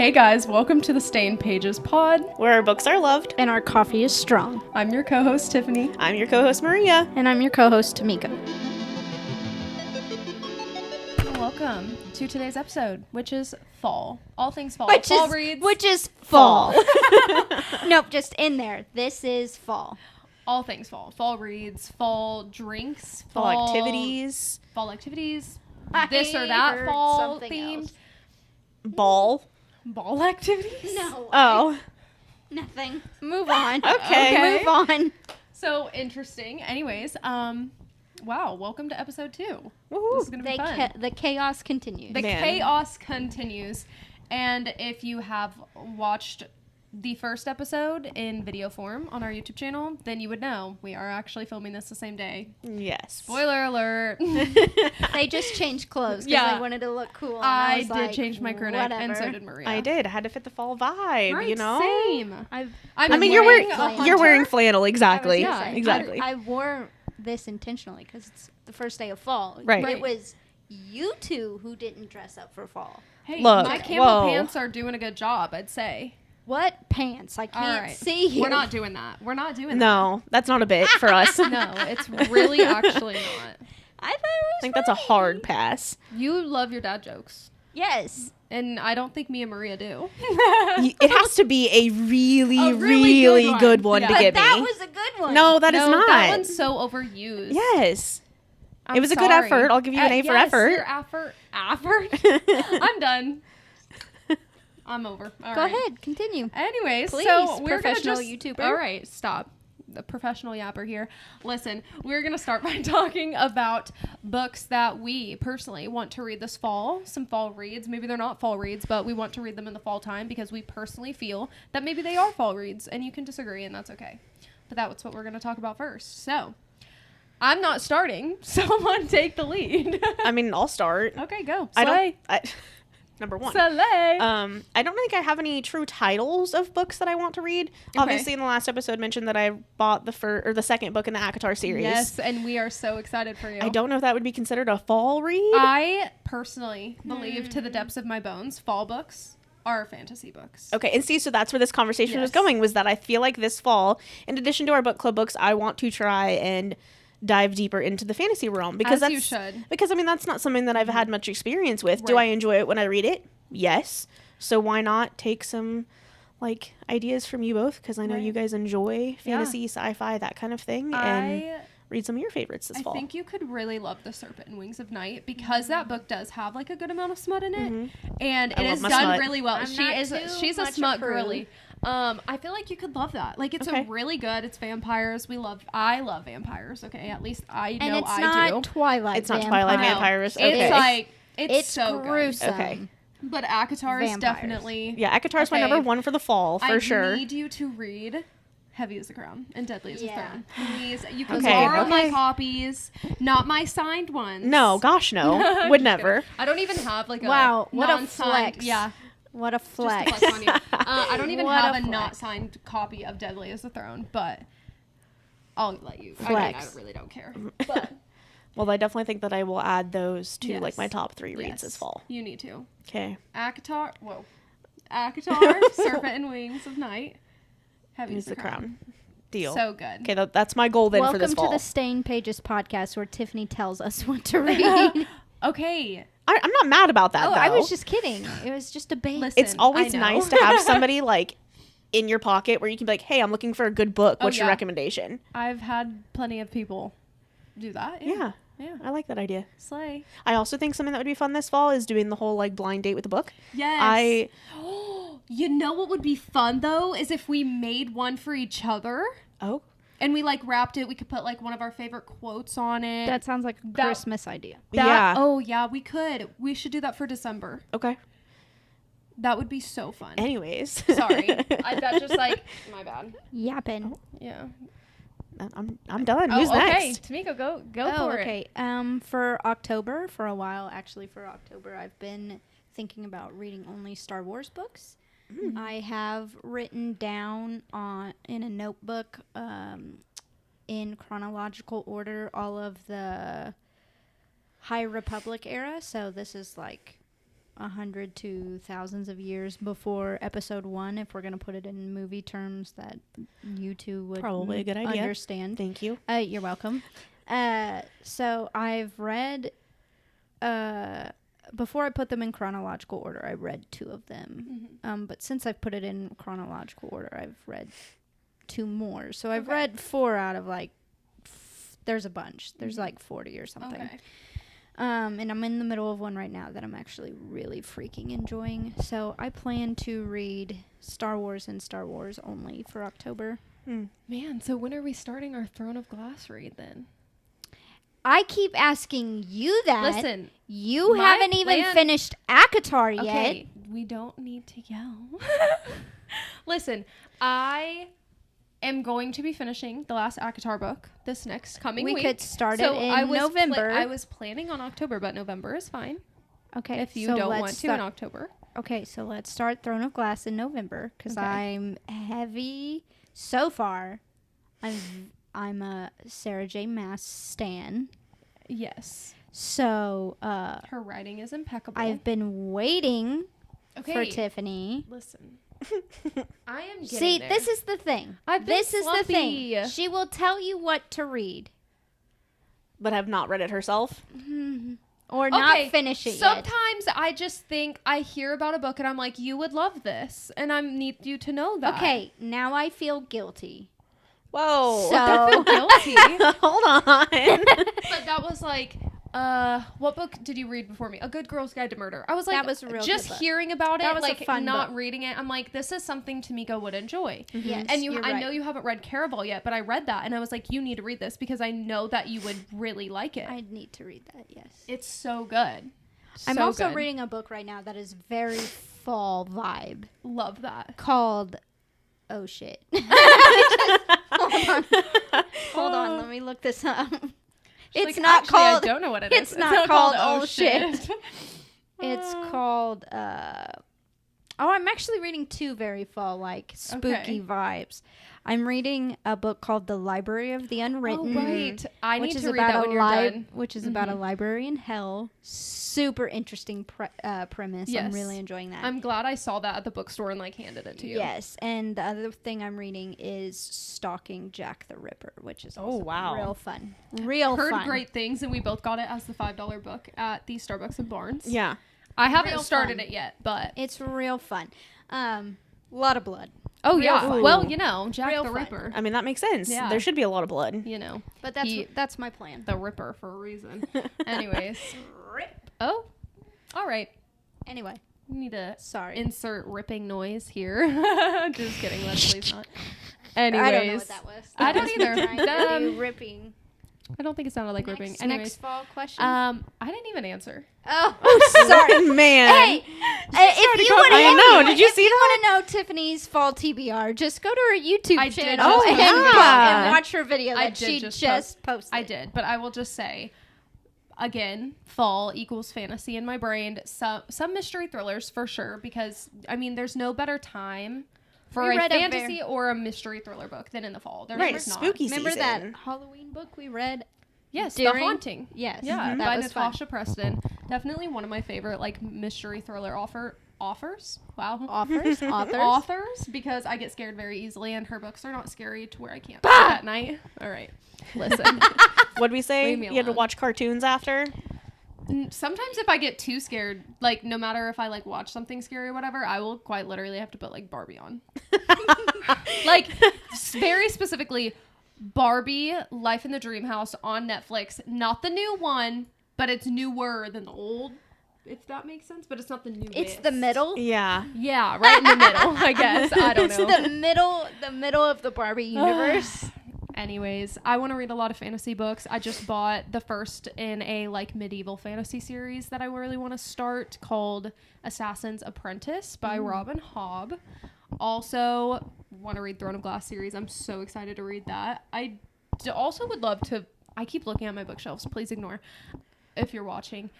Hey guys, welcome to the Stained Pages Pod, where our books are loved. And our coffee is strong. I'm your co-host, Tiffanie. I'm your co-host, Maria. And I'm your co-host, Tamiko. Welcome to today's episode, which is fall. All things fall. Reads. Which is fall. Nope, just in there. This is fall. All things fall. Fall reads, fall drinks, fall activities. Fall activities. This or that fall themed. Else. Ball activities? No. Oh. Nothing. Move on. Okay. Move on. So interesting. Anyways, wow, welcome to episode 2. Woohoo. This is going to be fun. The chaos continues. The chaos continues. And if you have watched the first episode in video form on our YouTube channel, then you would know we are actually filming this the same day. Yes. Spoiler alert. They just changed clothes because they wanted to look cool. And I did like, change my crew neck, and so did Maria. I did. I had to fit the fall vibe, right, you know? Same. I mean, you're wearing flannel, exactly. Exactly. I wore this intentionally because it's the first day of fall. Right. It was you two who didn't dress up for fall. Hey, look, my camo pants are doing a good job, I'd say. What pants? I can't see you. We're not doing that. No, that's not a bit for us. No, it's really actually not. I think that's a hard pass. You love your dad jokes. Yes. And I don't think me and Maria do. It has to be a really good one to get me. That was a good one. No, that is not. That one's so overused. Yes. It was a good effort. I'll give you an A for effort. Your effort. I'm done. I'm over. All Go right. ahead. Continue. Anyways, please, so we're professional gonna just, YouTuber. All right, stop. The professional yapper here. Listen, we're going to start by talking about books that we personally want to read this fall. Some fall reads. Maybe they're not fall reads, but we want to read them in the fall time because we personally feel that maybe they are fall reads, and you can disagree, and that's okay. But that's what we're going to talk about first. So, I'm not starting. Someone take the lead. I mean, I'll start. Okay, go. Slay. Number one. Slay. I don't think I have any true titles of books that I want to read. Okay. Obviously, in the last episode, mentioned that I bought the second book in the ACOTAR series. Yes, and we are so excited for you. I don't know if that would be considered a fall read. I personally believe to the depths of my bones, fall books are fantasy books. Okay, and see, so that's where this conversation was going, was that I feel like this fall, in addition to our book club books, I want to try and dive deeper into the fantasy realm because you should. Because I mean that's not something that I've had much experience with. Right. Do I enjoy it when I read it? Yes. So why not take some like ideas from you both, because I know you guys enjoy fantasy, sci-fi, that kind of thing, and read some of your favorites this fall. I think you could really love The Serpent and Wings of Night because that book does have like a good amount of smut in it, and it is done really well. She's a smut girly. I feel like you could love that. Like, it's a really good. It's vampires. I love vampires. Okay, at least I know I do. And it's not Twilight. It's not Twilight vampires. Okay. It's like it's so gruesome. Good. Okay, but ACOTAR is definitely ACOTAR's my number one for the fall for sure. I need you to read Heavy as the Crown and Deadly as the Throne. Please, you can Okay, borrow my copies, not my signed ones. No, gosh, no, would never. I don't even have like a what a flex. Yeah. What a flex. Just a flex on you. I don't even have a not signed copy of Deadly as the Throne, but I'll let you. Flex. I really don't care. But well, I definitely think that I will add those to like my top 3 reads this fall. You need to. Okay. ACOTAR, Serpent and Wings of Night, Heavy as the Crown. Deal. So good. Okay, that's my goal then for this fall. Welcome to the Stained Pages podcast, where Tiffanie tells us what to read. Okay. I'm not mad about that, though. I was just kidding. It was just a bait. Listen, it's always nice to have somebody like in your pocket where you can be like, hey, I'm looking for a good book. What's your recommendation? I've had plenty of people do that. Yeah. I like that idea. Slay. I also think something that would be fun this fall is doing the whole like blind date with the book. Yes. You know what would be fun though is if we made one for each other. Oh. And we like wrapped it. We could put like one of our favorite quotes on it. That sounds like a Christmas idea. Oh yeah, we could. We should do that for December. Okay. That would be so fun. Anyways. Sorry. That's just like my bad. Yapping. Yeah. I'm done. Who's next? Tamiko, go for it. Okay. For October, for a while, I've been thinking about reading only Star Wars books. I have written down in a notebook in chronological order all of the High Republic era. So this is like 100 to thousands of years before episode 1, if we're going to put it in movie terms that you two would Probably a good idea. understand. Thank you. You're welcome. So I've read, before I put them in chronological order, I read 2 of them. But since I've put it in chronological order, I've read 2 more. So I've read 4 out of like, there's a bunch. There's like 40 or something. Okay. And I'm in the middle of one right now that I'm actually really freaking enjoying. So I plan to read Star Wars and Star Wars only for October. Man, so when are we starting our Throne of Glass read then? I keep asking you that. Listen, you my haven't even plan- finished ACOTAR yet. Okay, we don't need to yell. Listen, I am going to be finishing the last ACOTAR book this next coming week. We could start So it in I was November. I was planning on October, but November is fine. Okay, If you so don't let's want to start- in October. Okay, so let's start Throne of Glass in November because Okay. I'm heavy so far. I'm a Sarah J. Maas stan. Yes. So Her writing is impeccable. I've been waiting okay. for Tiffany. Listen. I am getting See, there. this is the thing. I've been This is the thing. slumpy. She will tell you what to read But have not read it herself. or not finish it yet. Sometimes I just think I hear about a book and I'm like, you would love this. And I need you to know that. Okay, now I feel guilty. Whoa. So Guilty. Hold on. But that was like, what book did you read before me? A Good Girl's Guide to Murder. I was like, That was a real just good book. hearing about That it, was a like fun not book. reading it. I'm like, this is something Tamiko would enjoy. yes, And you're I right. know you haven't read Caraval yet, but I read that and I was like, you need to read this because I know that you would really like it. I need to read that. Yes. It's so good. I'm So also good. reading a book right now that is very fall vibe Love that. called Oh Shit. Hold on, let me look this up. She's It's like, not "Actually, called I don't know what it is. it's not called Oh Shit. Shit. It's called I'm actually reading 2 very fall like spooky Okay. vibes. I'm reading a book called The Library of the Oh, Unwritten. right. I which need is to read that about when you're done. which is about a library in hell. Super interesting premise. I'm Yes. really enjoying that. I'm glad I saw that at the bookstore and like handed it to you. Yes, and the other thing I'm reading is Stalking Jack the Ripper, which is also wow. real fun. Real Heard fun. great things, and we both got it as the $5 book at the Starbucks and Barnes. Yeah. I haven't Real started fun. it yet, but It's real fun. A lot of blood. oh Real yeah. fun. Well, you know, Jack Real the fun. Ripper. I mean, that makes sense. Yeah. There should be a lot of blood. You know, But He- that's my plan. the Ripper for a reason. Anyways. Oh, all right. Anyway, We need to sorry. insert ripping noise here. Just kidding. Leslie's not. Anyways, I don't know what that was. I don't was either. trying to do Um, ripping. I don't think it sounded like ripping. Next Anyways, fall question. I didn't even answer. Oh, sorry. Man. Hey, if you want to, I know. Did you see that? want to know Tiffany's fall TBR, just go to her YouTube I did channel just and, post go that. and watch her video I that did she just just posted. I did, but I will just say, again, fall equals fantasy in my brain. Some mystery thrillers for sure, because I mean, there's no better time for We a read a fantasy or a mystery thriller book than in the fall. There's Right, just not. spooky Remember season. that Halloween book we read? Yes, during- The Haunting. Yes. Yeah, that by was fun. Natasha Preston. Definitely one of my favorite like mystery thriller authors. Wow. Authors? Authors, because I get scared very easily, and her books are not scary to where I can't sleep at night. All right, listen. What'd we say? Leave me You had to alone. watch cartoons after? Sometimes if I get too scared, like no matter if I like watch something scary or whatever, I will quite literally have to put like Barbie on. Like very specifically, Barbie Life in the Dream House on Netflix. Not the new one, but it's newer than the old. If that makes sense, but it's not the newest. It's the middle. Yeah. Yeah, right in the middle, I guess. I don't It's know. the middle of the Barbie universe. Anyways, I want to read a lot of fantasy books. I just bought the first in a like medieval fantasy series that I really want to start called Assassin's Apprentice by Robin Hobb. Also want to read Throne of Glass series. I'm so excited to read that. I also would love to. I keep looking at my bookshelves. Please ignore if you're watching.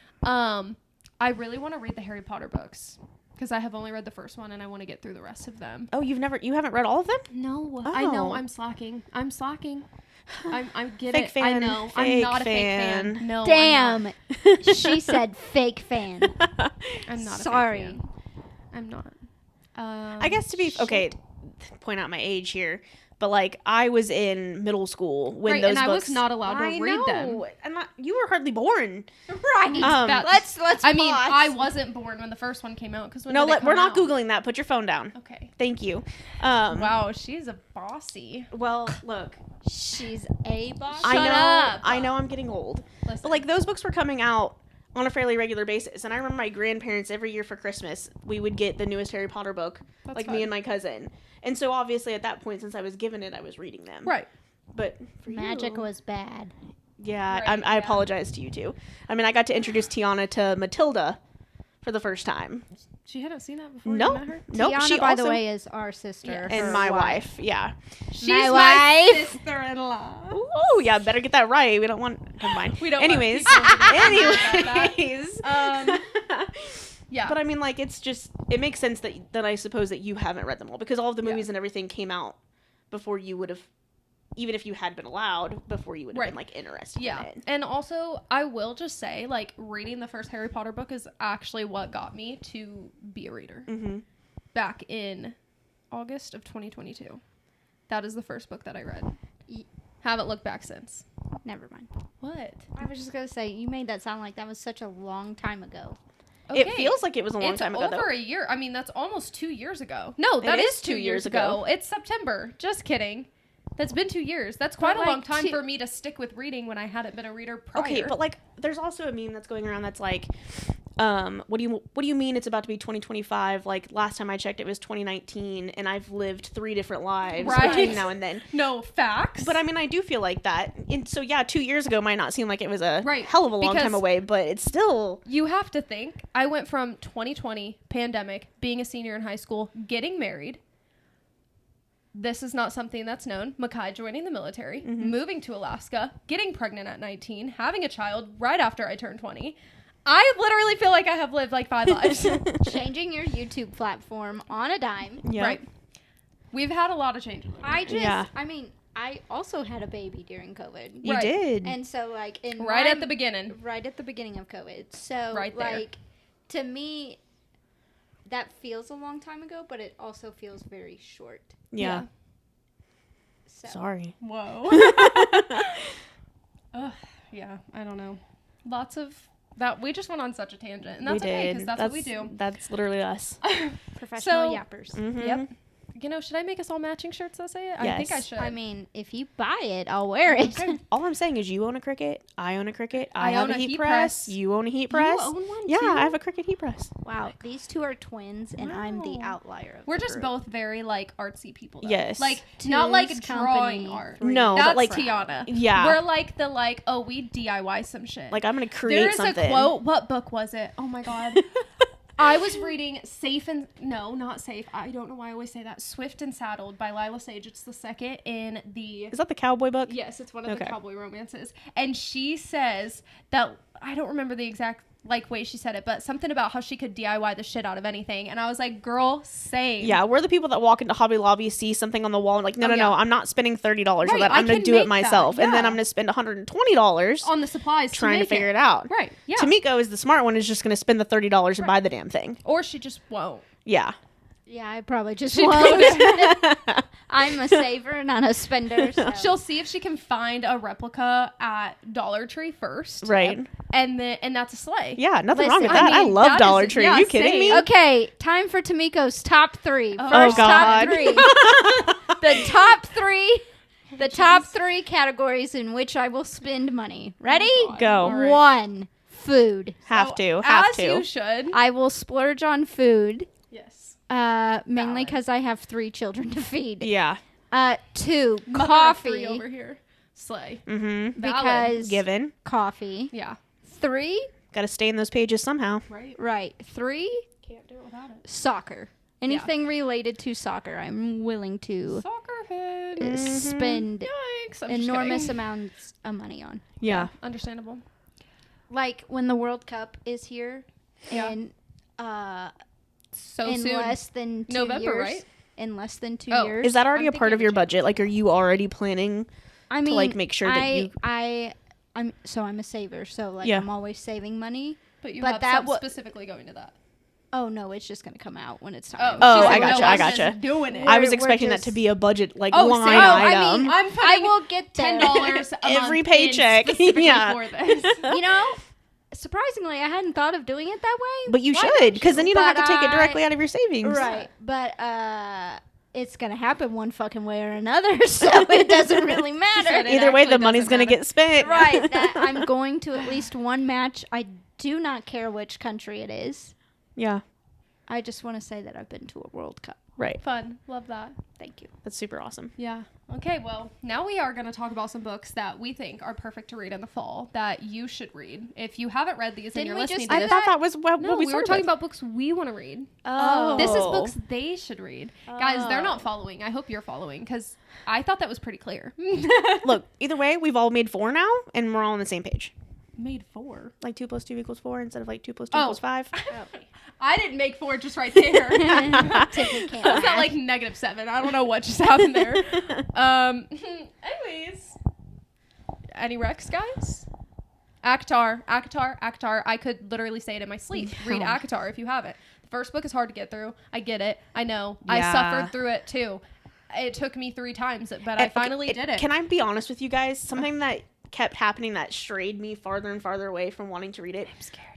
I really want to read the Harry Potter books. because I have only read the first one and I want to get through the rest of them. Oh, you haven't read all of them? No, Oh. I know. I'm slacking. I get Fake it. fan. I know. I'm Fake not a fake fan. fan. No. Damn. She said fake fan. I'm not. Sorry. A fake fan. I'm not. I guess to be okay, point out my age here, but like I was in middle school when Right, those and I books. was not allowed to read them. You were hardly born. Right. That's- Let's I mean, pause. I wasn't born when the first one came out because No, we're not googling that. Put your phone down. Okay. Thank you. Wow, she's a bossy. Well, look, She's a boss. I know, Shut up. I know, I'm getting old, Listen. but like those books were coming out on a fairly regular basis, and I remember my grandparents every year for Christmas we would get the newest Harry Potter book, That's like fun. me and my cousin, and so obviously at that point, since I was given it, I was reading them. Right. But for Magic you, was bad. yeah, Right, I yeah. apologize to you too. I mean, I got to introduce Tiana to Matilda for the first time. She hadn't seen that before. No, You met her? nope. Tiana, She by also, the way, is our sister. Yeah. and her my wife. Yeah. She's My my wife. sister-in-law. Oh yeah, better get that right. We don't want. Never mind. We don't. Anyways, anyways. Yeah. But I mean, like, it's just it makes sense that I suppose that you haven't read them all because all of the movies and everything came out before you would have, even if you had been allowed, before you would have Right. been like interested Yeah. in it. And also, I will just say, like, reading the first Harry Potter book is actually what got me to be a reader. Mm-hmm. Back in August of 2022. That is the first book that I read. Haven't looked back since. Never mind. What? I was just gonna say you made that sound like that was such a long time ago. It feels like it was a long it's time ago. over Though. a year. I mean, that's almost 2 years ago. No, that It is is 2 years ago. It's September. Just kidding. That's been 2 years. That's quite But, a long like, time for me to stick with reading when I hadn't been a reader prior. Okay, but like, there's also a meme that's going around that's like, what do you mean it's about to be 2025? Like last time I checked, it was 2019, and I've lived 3 different lives Right. between now and then. No, facts. But I mean, I do feel like that. And so yeah, 2 years ago might not seem like it was a Right, hell of a long because- time away, but it's still. You have to think. I went from 2020, pandemic, being a senior in high school, getting married. This is not something that's known. Makai joining the military, moving to Alaska, getting pregnant at 19, having a child right after I turned 20. I literally feel like I have lived like 5 lives. Changing your YouTube platform on a dime. Yeah. Right. We've had a lot of changes. Yeah. I mean, I also had a baby during COVID. You Right. did. And so, like, Right at the beginning. Right at the beginning of COVID. So, Right there. like, to me, that feels a long time ago, but it also feels very short. yeah. So, Sorry. Whoa. Ugh, yeah, I don't know. Lots of that. We just went on such a tangent, and that's we okay did. because that's what we do. That's literally us. professional So- yappers. Mhm. Yep. You know, should I make us all matching shirts that say it? I think I Yes. should. I mean, if you buy it, I'll wear it. Okay. All I'm saying is you own a Cricut, I own a Cricut, I own have a a heat heat press, press. you own a heat press. You own one Yeah, too? I have a Cricut heat press. Wow, these two are twins, and I'm the Wow. outlier. Of We're the just group. both very like artsy people. Though. Yes. Like not like Two's drawing company, art. three No, but, That's like- Tiana. Yeah. We're like the oh we DIY some shit. Like I'm gonna create There is something. a quote. What book was it? Oh my god. I was reading not Safe. I don't know why I always say that. Swift and Saddled by Lila Sage. It's the second in the. Is that the cowboy book? Yes, it's one of Okay. the cowboy romances. And she says that, I don't remember the exact way she said it, but something about how she could DIY the shit out of anything. And I was like, girl, same. Yeah, we're the people that walk into Hobby Lobby, see something on the wall, and like, no, Oh, no, yeah. I'm not spending $30 on Right, that. I I'm gonna can do it make that, myself, and then yeah. I'm gonna spend $120 On the supplies trying to make figure it out. Right. Yeah. Tamiko is the smart one, is just gonna spend the $30 and buy the damn thing. Or she just won't. Yeah. Yeah, I probably just She'd won't. go I'm a saver, not a spender. So. She'll see if she can find a replica at Dollar Tree first. Right. And that's a sleigh. Yeah, nothing wrong with Listen, that. I mean, love that Dollar is- Tree. yeah, Are you kidding same. me? Okay, time for Tamiko's top three. Oh, First God. top three. The top three categories in which I will spend money. Ready? God. Go. All right. 1, food. Have As to. you should. I will splurge on food, Yes. mainly Valid. because I have 3 children to feed. Yeah. 2, Mother of 3 coffee, over here. Slay. Mm-hmm. Valid. because Given. coffee. Yeah. 3, Got to stay in those pages somehow. Right. right. 3, Can't do it without it. soccer. Anything related to soccer, I'm willing to Soccer head. spend Yikes. I'm just enormous kidding. amounts of money on. Yeah. Understandable. Like when the World Cup is here, Yeah. and so in soon. less than 2 November, years. right? In less than 2 Oh. years. Is that already I'm a part thinking of your of budget? Like, are you already planning I mean, like make sure that you? I'm a saver, so like Yeah. I'm always saving money. But you But have that some wa- specifically going to that. Oh no, it's just gonna come out when it's time. Oh, she's I like, gotcha, no, I I'm gotcha. just doing it. I was we're expecting that just- to be a budget like Oh, line same. Oh, item. I mean, I'm I putting will get there. $10 a Every month paycheck. in specifically Yeah. for this. You know, surprisingly, I hadn't thought of doing it that way. But you Why should, don't because then you don't have But to take it I- directly out of your savings. Right, but it's gonna happen one fucking way or another, so it doesn't really matter. said it. Either way, actually the money's doesn't gonna matter. get spent. Right, that I'm going to at least one match. I do not care which country it is. Yeah. I just want to say that I've been to a World Cup. Right. Fun. Love that. Thank you. That's super awesome. Yeah. Okay, well, now we are going to talk about some books that we think are perfect to read in the fall that you should read. If you haven't read these and Didn't you're we listening just to do I this. thought that was what No, we we were started talking with. about books we want to read. Oh. This is books they should read. Guys, they're Oh. not following. I hope you're following because I thought that was pretty clear. Look, either way, we've all made 4 now, and we're all on the same page. Made 4. Like 2 + 2 = 4 instead of like 2 + 2 Oh. = 5. I didn't make 4 just right there. Tiffany can't It's not math. like -7. I don't know what just happened there. Anyways. Any Rex, guys? Akatar. I could literally say it in my sleep. Read Akatar if you haven't. The first book is hard to get through. I get it. I know. I Yeah. suffered through it too. It took me 3 times, but I finally did it. Can I be honest with you guys? Something that kept happening that strayed me farther and farther away from wanting to read it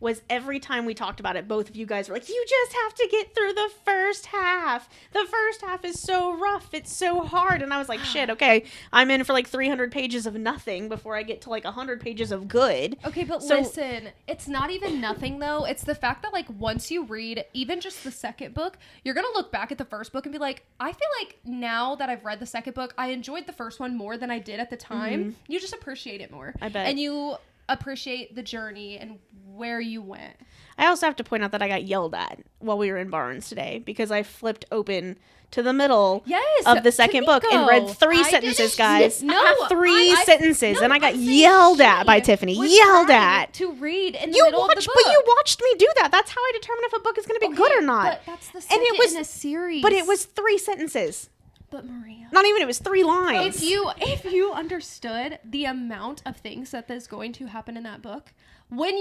was every time we talked about it, both of you guys were like, you just have to get through the first half. The first half is so rough. It's so hard. And I was like, shit, okay, I'm in for like 300 pages of nothing before I get to like 100 pages of good. Okay, but So- listen, it's not even nothing though. It's the fact that like once you read even just the second book, you're going to look back at the first book and be like, I feel like now that I've read the second book, I enjoyed the first one more than I did at the time. You just appreciate it more. I bet. And you appreciate the journey and where you went. I also have to point out that I got yelled at while we were in Barnes today because I flipped open to the middle Yes, of the second book and read 3 I sentences, didn't- guys. No, 3 I- sentences, no, and I got I'm yelled saying at by she Tiffany. was Yelled trying at. to read in the You middle of the watched, book. but you watched me do that. That's how I determine if a book is going to be good or not. But that's the second it was- in a series. But it was 3 sentences. But Maria, Not even. It was 3 lines. if you understood the amount of things that is going to happen in that book, we'll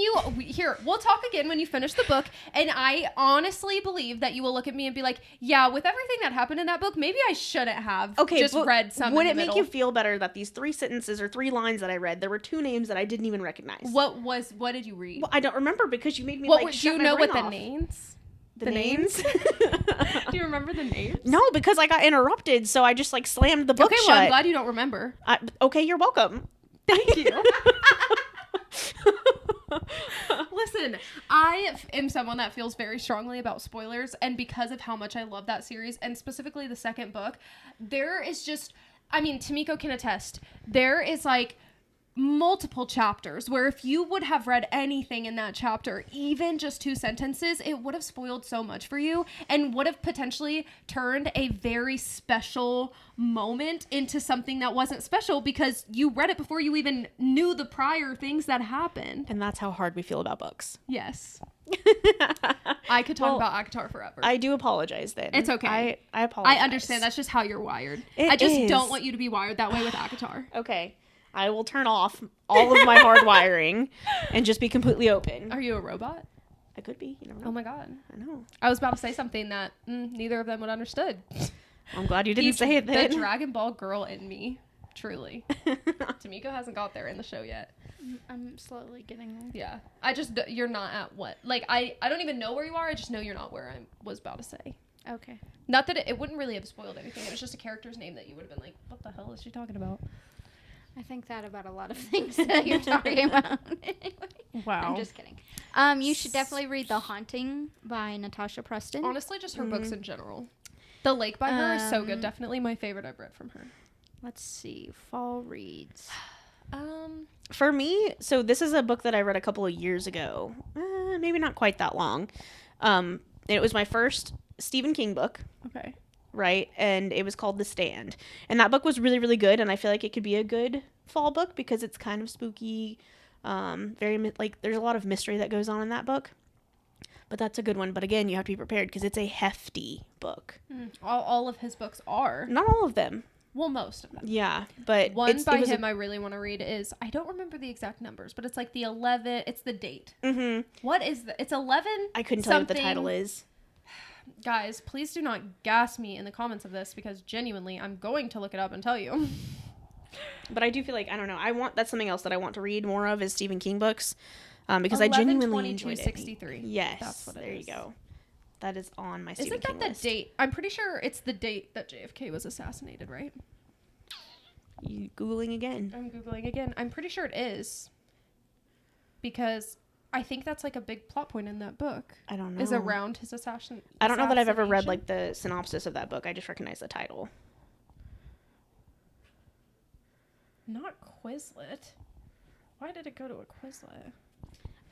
talk again when you finish the book, and I honestly believe that you will look at me and be like, yeah, with everything that happened in that book, maybe I shouldn't have just but read some. Would in it the make middle. you feel better that these 3 sentences or 3 lines that I read, there were 2 names that I didn't even recognize? What did you read? Well, I don't remember because you made me Do shut you my know brain what the off. names? The names? Do you remember the names? No, because I got interrupted, so I just like slammed the book Okay, shut. well, I'm glad you don't remember. Okay, you're welcome. Thank you. Listen, I am someone that feels very strongly about spoilers, and because of how much I love that series, and specifically the second book, there is just, I mean, Tamiko can attest, there is like multiple chapters where if you would have read anything in that chapter, even just 2 sentences, it would have spoiled so much for you and would have potentially turned a very special moment into something that wasn't special because you read it before you even knew the prior things that happened. And that's how hard we feel about books. Yes. I could talk about Akatar forever. I do apologize then. It's okay. I apologize. I understand. That's just how you're wired. It I just is. don't want you to be wired that way with Akatar. Okay. I will turn off all of my hard wiring and just be completely open. Are you a robot? I could be. You never know. Oh my god. I know. I was about to say something that neither of them would understood. I'm glad you didn't say it then. The Dragon Ball girl in me. Truly. Tamiko hasn't got there in the show yet. I'm slowly getting there. Yeah. You're not at what? Like, I don't even know where you are. I just know you're not where I was about to say. Okay. Not that it wouldn't really have spoiled anything. It was just a character's name that you would have been like, what the hell is she talking about? I think that about a lot of things that you're talking about. Anyway, Wow. I'm just kidding. You should definitely read The Haunting by Natasha Preston. Honestly, just her books in general. The Lake by her is so good. Definitely my favorite I've read from her. Let's see. Fall reads. For me, so this is a book that I read a couple of years ago. Maybe not quite that long. It was my first Stephen King book. Okay. Right, and it was called The Stand, and that book was really, really good, and I feel like it could be a good fall book because it's kind of spooky, there's a lot of mystery that goes on in that book. But that's a good one. But again, you have to be prepared because it's a hefty book. All of his books are. Not all of them. Well, most of them. Yeah, but One by him I really want to read is, I don't remember the exact numbers, but it's like the 11, it's the date. Mm-hmm. What is it's 11? I couldn't tell you what the title is. Guys, please do not gas me in the comments of this because genuinely I'm going to look it up and tell you. But I do feel like, I don't know, that's something else that I want to read more of is Stephen King books. Because I genuinely enjoyed it. 63. Yes, that's what it is. There you go. That is on my Stephen Isn't King that list. the date? I'm pretty sure it's the date that JFK was assassinated, right? You Googling again? I'm Googling again. I'm pretty sure it is. Because I think that's like a big plot point in that book. I don't know. Is around his assassination. I don't know that I've ever read like the synopsis of that book. I just recognize the title. Not Quizlet. Why did it go to a Quizlet?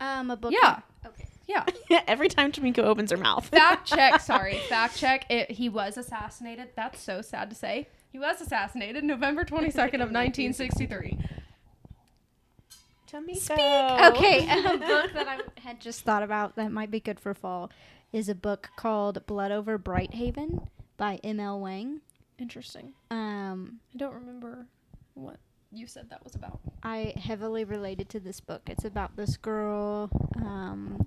A book. Yeah. Okay. Yeah. Every time Tamiko opens her mouth. Fact check. He was assassinated. That's so sad to say. He was assassinated November 22nd of 1963. Tamiko. Okay, a book that I had just thought about that might be good for fall is a book called Blood Over Brighthaven by M.L. Wang. Interesting. I I don't remember what you said that was about. I heavily related to this book. It's about this girl.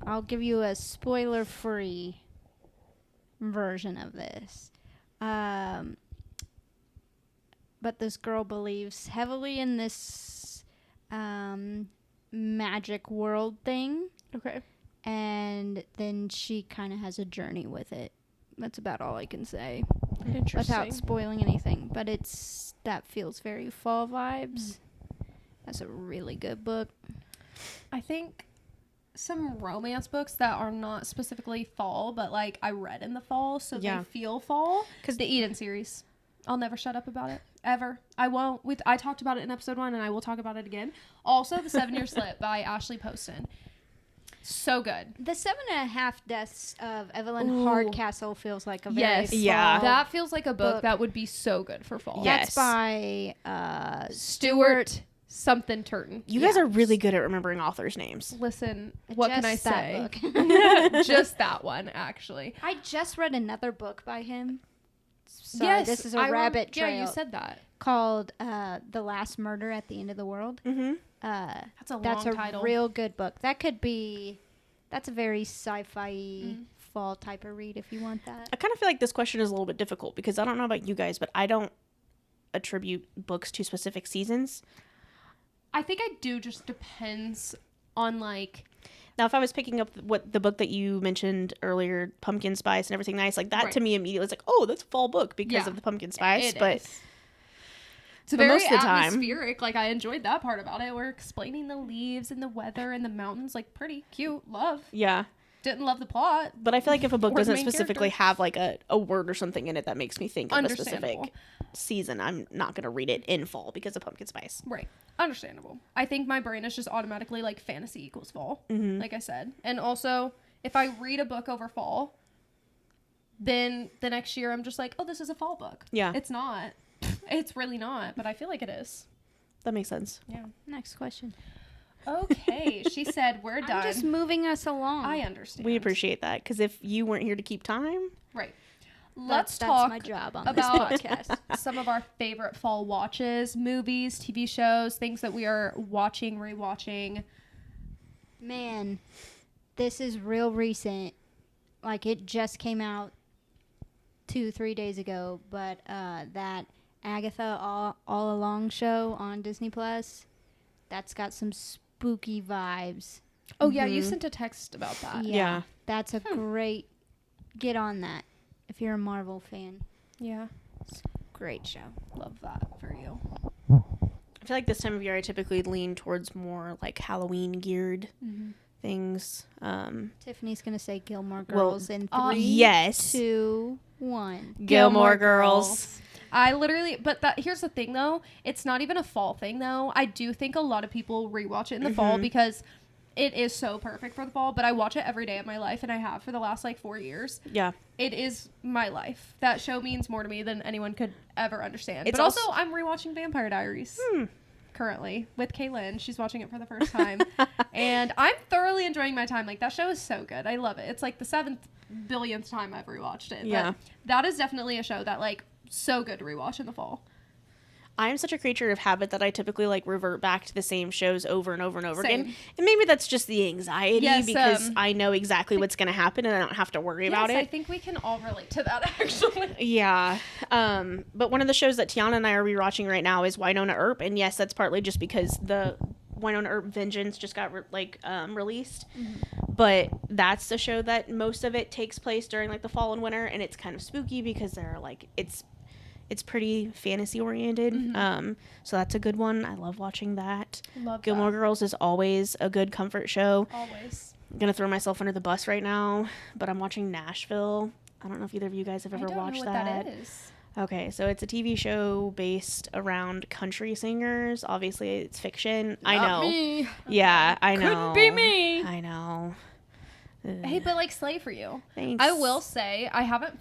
I'll give you a spoiler-free version of this. But this girl believes heavily in this magic world thing. Okay. And then she kind of has a journey with it. That's about all I can say. Interesting. Without spoiling anything. But that feels very fall vibes. That's a really good book. I think some romance books that are not specifically fall, but like I read in the fall, so they feel fall. Because the Eden series. I'll never shut up about it. Ever. I won't. I talked about it in episode 1 and I will talk about it again. Also, The 7-Year Slip by Ashley Poston. So good. The 7.5 Deaths of Evelyn Hardcastle feels like a very fall that feels like a book that would be so good for fall. That's by Stuart something Turton. You guys are really good at remembering authors' names. Listen, what can I say? Just that one, actually. I just read another book by him. Sorry, this is a rabbit trail. Yeah, you said that. Called The Last Murder at the End of the World. Mm-hmm. That's a long title. That's a real good book. That's a very sci-fi fall type of read if you want that. I kind of feel like this question is a little bit difficult because I don't know about you guys, but I don't attribute books to specific seasons. I think I do, just depends on like... Now, if I was picking up the book that you mentioned earlier, Pumpkin Spice and Everything Nice, like that to me immediately, it's like, oh, that's a fall book because of the pumpkin spice. It's very most of the atmospheric. Like, I enjoyed that part about it. We're explaining the leaves and the weather and the mountains. Like, pretty cute. Love. Yeah. Didn't love the plot. But I feel like if a book doesn't specifically have, like, a word or something in it that makes me think of a specific season, I'm not going to read it in fall because of pumpkin spice. Right. Understandable. I think my brain is just automatically, like, fantasy equals fall, like I said. And also, if I read a book over fall, then the next year I'm just like, oh, this is a fall book. Yeah. It's not. It's really not, but I feel like it is. That makes sense. Yeah. Next question. Okay. She said we're done. I'm just moving us along. I understand. We appreciate that because if you weren't here to keep time. Right. Let's talk my job on about this podcast. some of our favorite fall watches, movies, TV shows, things that we are watching, rewatching. Man, this is real recent. Like, it just came out 2-3 days ago, but that Agatha All Along show on Disney Plus, that's got some spooky vibes. Oh yeah, you sent a text about that. Yeah. That's a great get on that if you're a Marvel fan. Yeah. It's a great show. Love that for you. I feel like this time of year I typically lean towards more like Halloween geared things. Tiffany's gonna say Gilmore Girls in 3, yes. 2, 1. Gilmore Girls. I literally, here's the thing though, it's not even a fall thing though. I do think a lot of people rewatch it in the fall because it is so perfect for the fall, but I watch it every day of my life and I have for the last like 4 years. Yeah. It is my life. That show means more to me than anyone could ever understand. It's but also I'm rewatching Vampire Diaries. currently with Kaylin. She's watching it for the first time. And I'm thoroughly enjoying my time. Like, that show is so good. I love it. It's like the 7th billionth time I've rewatched it. Yeah. But that is definitely a show that, like, so good to rewatch in the fall. I'm such a creature of habit that I typically like revert back to the same shows over and over and over Same. again. And maybe that's just the anxiety because I know exactly what's going to happen and I don't have to worry about it. I think we can all relate to that, actually. Yeah. But one of the shows that Tiana and I are rewatching right now is Winona Earp. And yes, that's partly just because the Winona Earp Vengeance just got released. Mm-hmm. But that's the show that most of it takes place during like the fall and winter. And it's kind of spooky because they're like, it's pretty fantasy oriented. Mm-hmm. So that's a good one. I love watching that. Love Gilmore that. Girls is always a good comfort show. Always. I'm going to throw myself under the bus right now, but I'm watching Nashville. I don't know if either of you guys have ever watched I don't know what that is. Okay, so it's a TV show based around country singers. Obviously, it's fiction. I know. Me. Yeah, I know. Couldn't be me. I know. Hey, but like, slay for you. Thanks. I will say,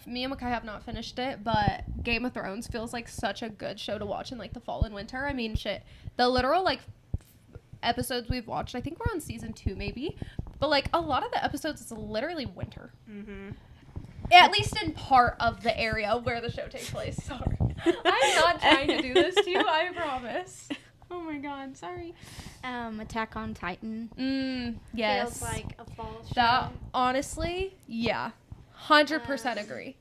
me and Makai have not finished it, but Game of Thrones feels like such a good show to watch in like the fall and winter. I mean, shit, the literal like episodes we've watched, I think we're on season 2 maybe, but like a lot of the episodes it's literally winter. Mm-hmm. At least in part of the area where the show takes place. Sorry. I'm not trying to do this to you, I promise. Oh my god, sorry. Attack on Titan. Yes. Feels like a fall show. That, honestly, yeah. 100% agree.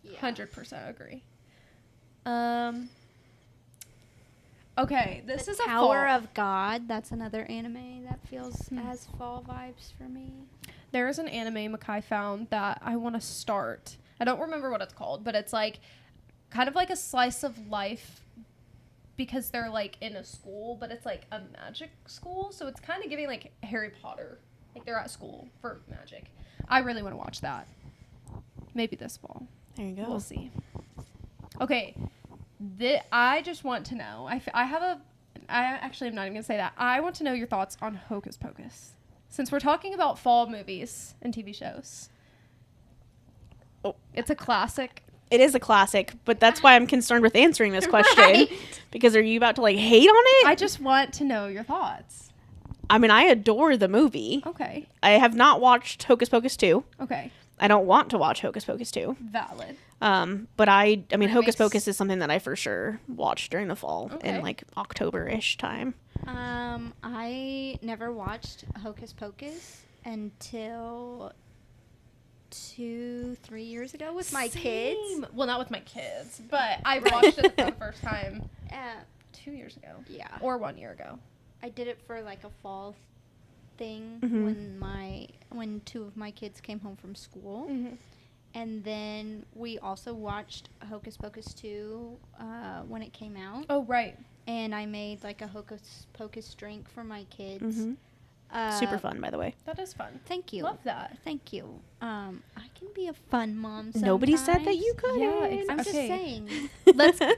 Yeah. 100% agree. Okay, this is a Tower fall. of God. That's another anime that feels has fall vibes for me. There is an anime Makai found that I want to start. I don't remember what it's called, but it's like kind of like a slice of life because they're like in a school, but it's like a magic school, so it's kind of giving like Harry Potter. Like they're at school for magic. I really want to watch that. Maybe this fall. There you go. We'll see. Okay, I just want to know. I actually am not even gonna say that. I want to know your thoughts on Hocus Pocus, since we're talking about fall movies and TV shows. Oh, it's a classic. It is a classic, but that's why I'm concerned with answering this question. Right. Because are you about to like hate on it? I just want to know your thoughts. I mean, I adore the movie. Okay. I have not watched Hocus Pocus 2. Okay. I don't want to watch Hocus Pocus 2. Valid. But I mean, Hocus makes- Pocus is something that I for sure watched during the fall Okay. in like October-ish time. I never watched Hocus Pocus until 2-3 years ago with my kids. Same. Well, not with my kids, but I watched it for the first time 2 years ago. Yeah. Or 1 year ago. I did it for like a fall thing Mhm. when 2 of my kids came home from school. Mm-hmm. And then we also watched Hocus Pocus 2 when it came out. Oh, right. And I made like a Hocus Pocus drink for my kids. Mm-hmm. Super fun, by the way. That is fun. Thank you. Love that. Thank you. I can be a fun mom sometimes. Nobody said that you couldn't. Yeah, I'm just Okay. saying.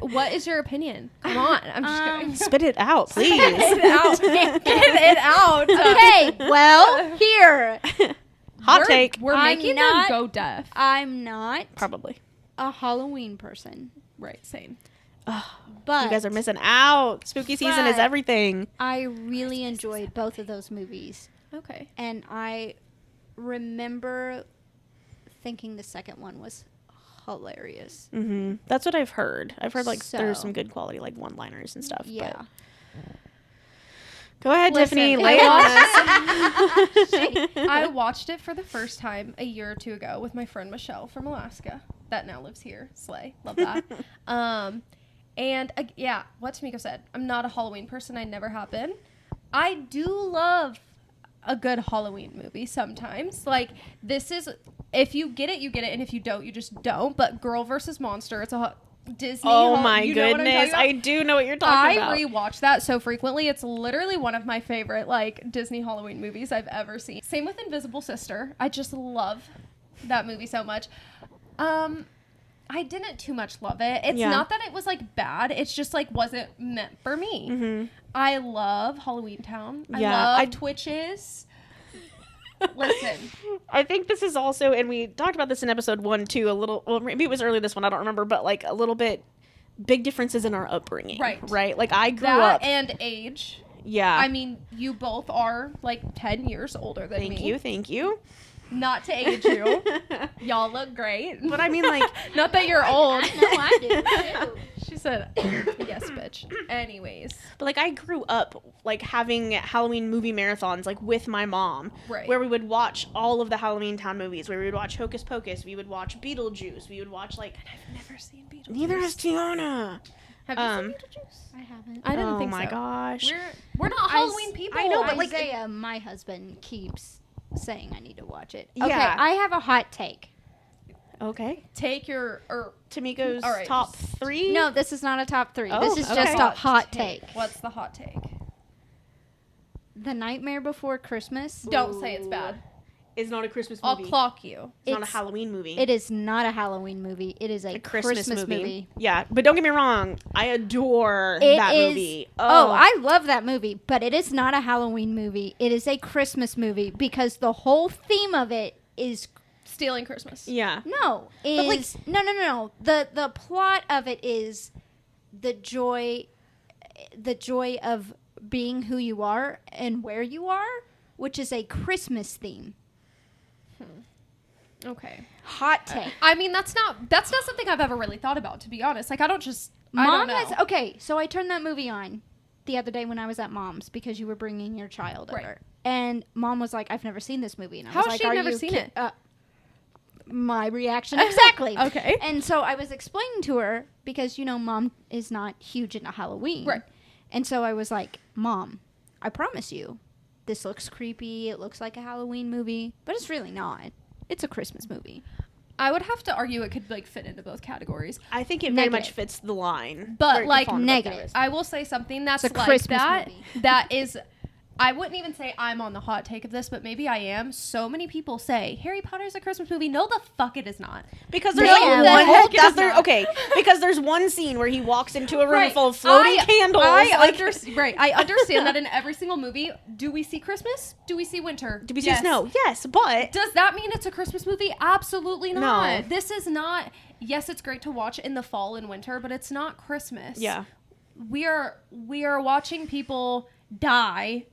What is your opinion? Come on. I'm just kidding. Spit it out, please. Get it out. Get it out. Okay, well, here. Hot take. We're I'm making not- them go deaf. I'm not Probably. a Halloween person, Right. Same. but You guys are missing out. Spooky season is But- everything. I really enjoyed both of those movies. Okay. And I remember thinking the second one was hilarious. Mm-hmm. That's what I've heard. I've heard like there's So- some good quality like one-liners and stuff. Yeah. But. Go ahead, Listen, Tiffany. I Lay it on us. I watched it for the first time a year or two ago with my friend Michelle from Alaska that now lives here. Slay. Love that. And yeah, what Tamiko said. I'm not a Halloween person. I never have been. I do love a good Halloween movie sometimes. Like, this is, if you get it, you get it. And if you don't, you just don't. But Girl vs. Monster, it's a Disney. Oh my you know what I'm talking goodness. about? I do know what you're talking about. I rewatch that so frequently. It's literally one of my favorite like Disney Halloween movies I've ever seen. Same with Invisible Sister. I just love that movie so much. I didn't too much love it. It's Yeah. not that it was like bad. It's just like wasn't meant for me. Mm-hmm. I love Halloween Town. Yeah, I love Twitches. Listen, I think this is also, and we talked about this in episode 1 too, a little, well, maybe it was early this one, I don't remember, but like a little bit big differences in our upbringing. Right. Right? Like, I grew That up. and age. Yeah. I mean, you both are like 10 years older than me. Thank you. Not to age you. Y'all look great. But I mean, like, Not that you're old. I know I do too. She said, yes, bitch. Anyways. but like, I grew up like having Halloween movie marathons like with my mom, Right. where we would watch all of the Halloween Town movies. Where we would watch Hocus Pocus, we would watch Beetlejuice, we would watch like. I've never seen Beetlejuice. Neither has Tiana. Have you seen Beetlejuice? I haven't. I didn't Oh think my so. gosh. We're not Halloween people. I know, but like, Isaiah, my husband, keeps saying I need to watch it. Yeah. Okay, I have a hot take. Okay. Take your Tamiko's All right, top just- 3. No, this is not a top 3. Oh, This is okay. just a hot take. What's the hot take? The Nightmare Before Christmas. Don't say it's bad. Is not a Christmas I'll movie. clock you. It's not a It's- Halloween movie. It is not a Halloween movie. It is a Christmas movie. Yeah, but don't get me wrong. I adore It that is- movie. Oh, I love that movie, but it is not a Halloween movie. It is a Christmas movie because the whole theme of it is Stealing Christmas. Yeah. no. like- No. The plot of it is the joy of being who you are and where you are, which is a Christmas theme. Okay. Hot take. I mean, that's not something I've ever really thought about, to be honest. Like, I don't Mom know. has okay. So I turned that movie on the other day when I was at Mom's because you were bringing your child Right. over, and Mom was like, "I've never seen this movie." And I How was has like, she "Are never you seen ki-" it? My reaction exactly. Okay. And so I was explaining to her because Mom is not huge into Halloween, Right. And so I was like, "Mom, I promise you, this looks creepy. It looks like a Halloween movie, but it's really not. It's a Christmas movie." I would have to argue it could like fit into both categories. I think it very Negative. much fits the line. But, Or it could like, fall into both negative. categories. I will say something that's It's a like Christmas that. movie. That is, I wouldn't even say I'm on the hot take of this, but maybe I am. So many people say Harry Potter is a Christmas movie. No, the fuck it is not. Because there's No, like the one. heck it is not. Okay, because there's one scene where he walks into a room Right. full of floating candles. I like, understand that in every single movie. Do we see Christmas? Do we see winter? do we see Yes. snow? Yes, but Does that mean it's a Christmas movie? Absolutely not. No. This is not. Yes, it's great to watch in the fall and winter, but it's not Christmas. yeah. We are watching people die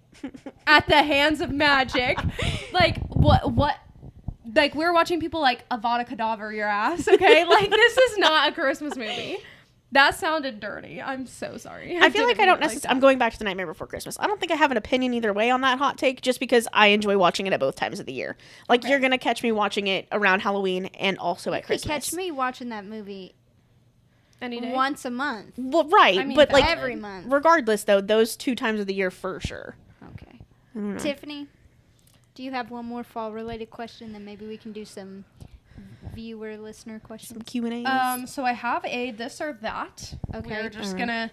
at the hands of magic. Like what like we're watching people like Avada Kedavra your ass, okay? Like this is not a Christmas movie. That sounded dirty. I'm so sorry. I feel like didn't I don't mean it necessarily. I'm going back to The Nightmare Before Christmas. I don't think I have an opinion either way on that hot take, just because I enjoy watching it at both times of the year. Like you're gonna catch me watching it around Halloween and also at You Christmas. catch me watching that movie Any day. once a month, Well, right, I mean, but like valid. every month. regardless, though, those 2 times of the year for sure. Okay. I don't know. Tiffany, do you have one more fall-related question? Then maybe we can do some viewer-listener Some questions. Q&As. So I have a this or that. Okay. We're just Alright.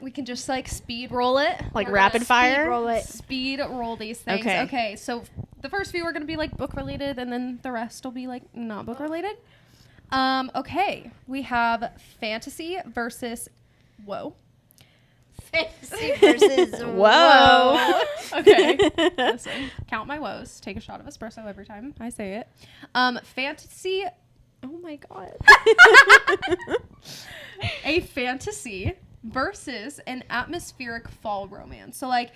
we can just like speed roll it. Like We're rapid gonna fire? Roll it. Speed roll these things. Okay. Okay. So the first few are going to be like book related, and then the rest will be like not book related. Okay. We have fantasy versus whoa. Fantasy versus Whoa. Okay. Listen, count my woes. Take a shot of espresso every time I say it. Fantasy. Oh my god. A fantasy versus an atmospheric fall romance. So like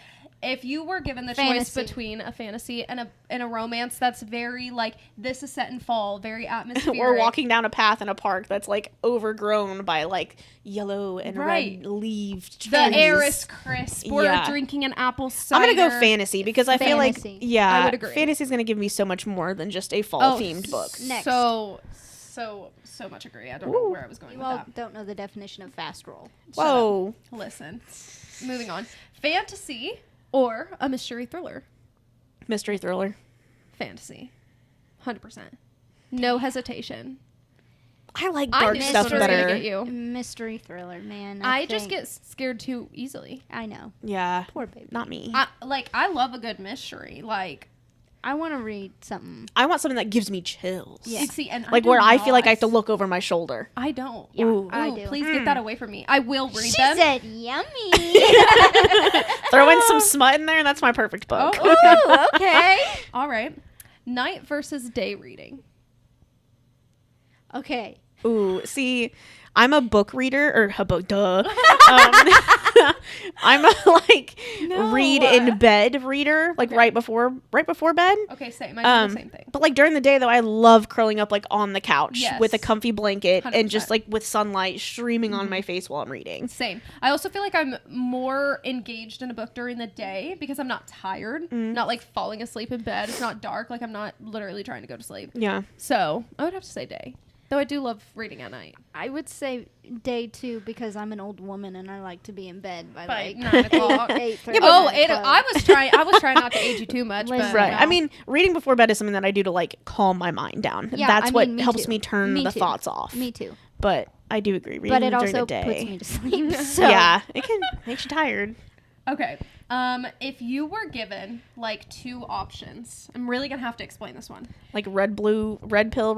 if you were given the choice Fantasy. between a fantasy and a romance that's very like this is set in fall, very atmospheric. We're walking down a path in a park that's like overgrown by like yellow and Right. red leaved the trees. air is crisp. We're Yeah. drinking an apple cider. I'm gonna go fantasy because I feel like Fantasy. yeah, I would agree. fantasy is gonna give me so much more than just a fall themed book. Next. So much agree. I don't know where I was going You with all that. don't know the definition of fast roll. Whoa, Listen. Moving on. Fantasy or a mystery thriller. mystery thriller. Fantasy. 100%. No hesitation. I like I dark knew stuff this was gonna better. get you. Mystery thriller, man. I just think- get scared too easily. I know. Yeah, Poor baby. not me. I love a good mystery. Like, I want to read something. I want something that gives me chills. Yeah. see, and Like do where I feel like I have to not. look over my shoulder. I don't. Yeah, Ooh. I Ooh, do. please get that away from me. I will read She them. said, "Yummy." Throw in some smut in there, and that's my perfect book. Ooh, okay. All right. Night versus day reading. Okay. Ooh, see, I'm a book reader or a book. Duh. I'm a read in bed reader, like right before bed. Okay, same. I do the same thing. But like during the day though, I love curling up like on the couch Yes. with a comfy blanket 100%. and just like with sunlight streaming on my face while I'm reading. Same. I also feel like I'm more engaged in a book during the day because I'm not tired, not like falling asleep in bed. It's not dark. Like I'm not literally trying to go to sleep. Yeah. So I would have to say day. Though I do love reading at night. I would say day too because I'm an old woman and I like to be in bed by By like 9 o'clock. 8:30. I was trying not to age you too much, but Right. no. I mean, reading before bed is something that I do to like calm my mind down. Yeah, That's what me helps too. me turn Me the too. thoughts off. Me too. But I do agree. Reading But it during also the day. puts me to sleep. So Yeah, it can make you tired. Okay. If you were given like 2 options, I'm really gonna have to explain this one. Like red pill,